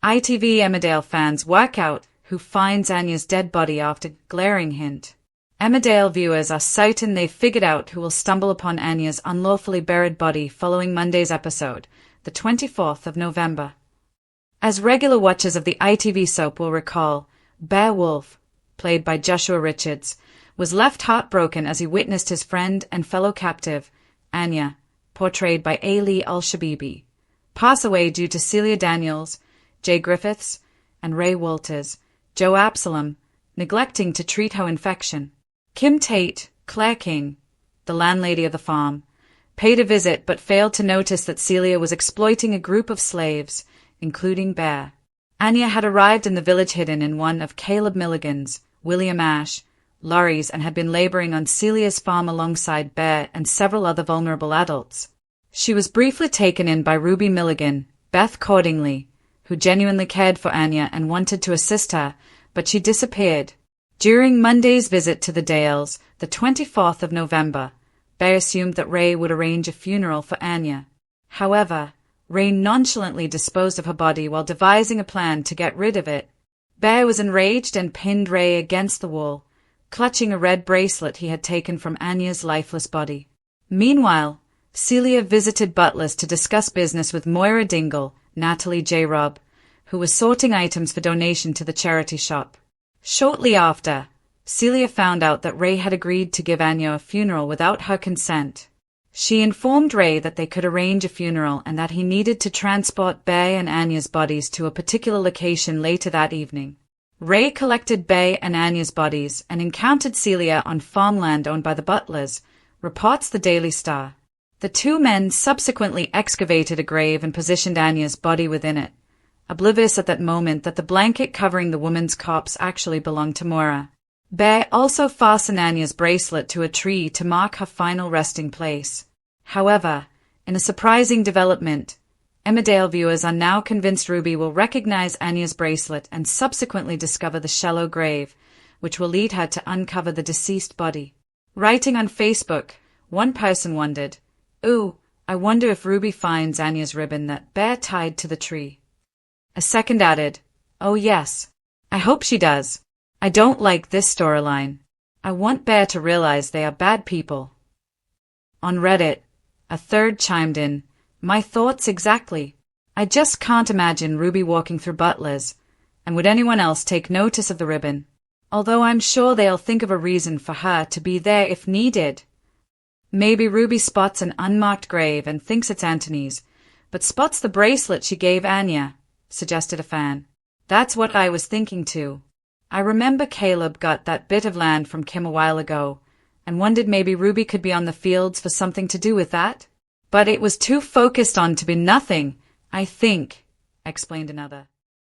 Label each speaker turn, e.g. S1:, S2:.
S1: ITV Emmerdale fans work out who finds Anya's dead body after glaring hint. Emmerdale viewers are certain they've figured out who will stumble upon Anya's unlawfully buried body following Monday's episode, the 24th of November. As regular watchers of the ITV soap will recall, Bear Wolf, played by Joshua Richards, was left heartbroken as he witnessed his friend and fellow captive, Anya, portrayed by Ali Al-Shabibi, pass away due to Celia Daniels, Jay Griffiths, and Ray Walters, Joe Absalom, neglecting to treat her infection. Kim Tate, Claire King, the landlady of the farm, paid a visit but failed to notice that Celia was exploiting a group of slaves, including Bear. Anya had arrived in the village hidden in one of Caleb Milligan's, William Ash, lorries and had been laboring on Celia's farm alongside Bear and several other vulnerable adults. She was briefly taken in by Ruby Milligan, Beth Cordingley, who genuinely cared for Anya and wanted to assist her, but she disappeared. During Monday's visit to the Dales, the 24th of November, Bear assumed that Ray would arrange a funeral for Anya. However, Ray nonchalantly disposed of her body while devising a plan to get rid of it. Bear was enraged and pinned Ray against the wall, clutching a red bracelet he had taken from Anya's lifeless body. Meanwhile, Celia visited Butlers to discuss business with Moira Dingle, Natalie J. Robb, who was sorting items for donation to the charity shop. Shortly after, Celia found out that Ray had agreed to give Anya a funeral without her consent. She informed Ray that they could arrange a funeral and that he needed to transport Bear and Anya's bodies to a particular location later that evening. Ray collected Bear and Anya's bodies and encountered Celia on farmland owned by the Butlers, reports the Daily Star. The two men subsequently excavated a grave and positioned Anya's body within it, oblivious at that moment that the blanket covering the woman's corpse actually belonged to Moira. Bear also fastened Anya's bracelet to a tree to mark her final resting place. However, in a surprising development, Emmerdale viewers are now convinced Ruby will recognize Anya's bracelet and subsequently discover the shallow grave, which will lead her to uncover the deceased body. Writing on Facebook, one person wondered, "Ooh, I wonder if Ruby finds Anya's ribbon that Bear tied to the tree." A second added, "Oh yes, I hope she does. I don't like this storyline. I want Bear to realize they are bad people." On Reddit, a third chimed in, "My thoughts exactly. I just can't imagine Ruby walking through Butlers, and would anyone else take notice of the ribbon? Although I'm sure they'll think of a reason for her to be there if needed. Maybe Ruby spots an unmarked grave and thinks it's Anthony's, but spots the bracelet she gave Anya," suggested a fan. "That's what I was thinking too. I remember Caleb got that bit of land from Kim a while ago, and wondered maybe Ruby could be on the fields for something to do with that. But it was too focused on to be nothing, I think," explained another.